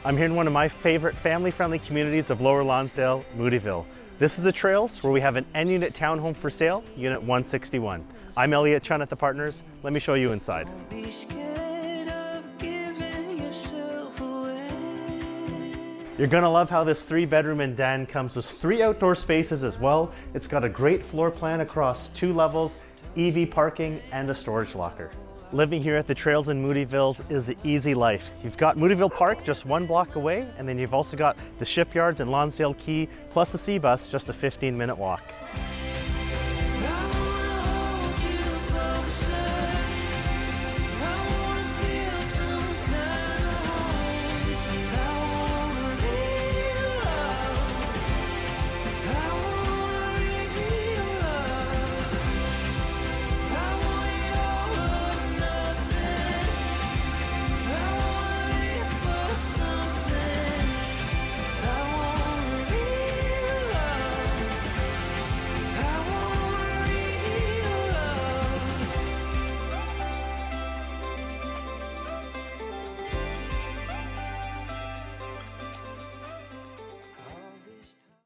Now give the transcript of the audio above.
I'm here in one of my favorite family-friendly communities of Lower Lonsdale, Moodyville. This is the Trails, where we have an N-unit townhome for sale, Unit 161. I'm Elliot Chun at the Partners. Let me show you inside. You're gonna love how this 3-bedroom and den comes with 3 outdoor spaces as well. It's got a great floor plan across 2 levels, EV parking, and a storage locker. Living here at the Trails in Moodyville is the easy life. You've got Moodyville Park just 1 block away, and then you've also got the shipyards and Lonsdale Quay, plus the sea bus just a 15-minute walk.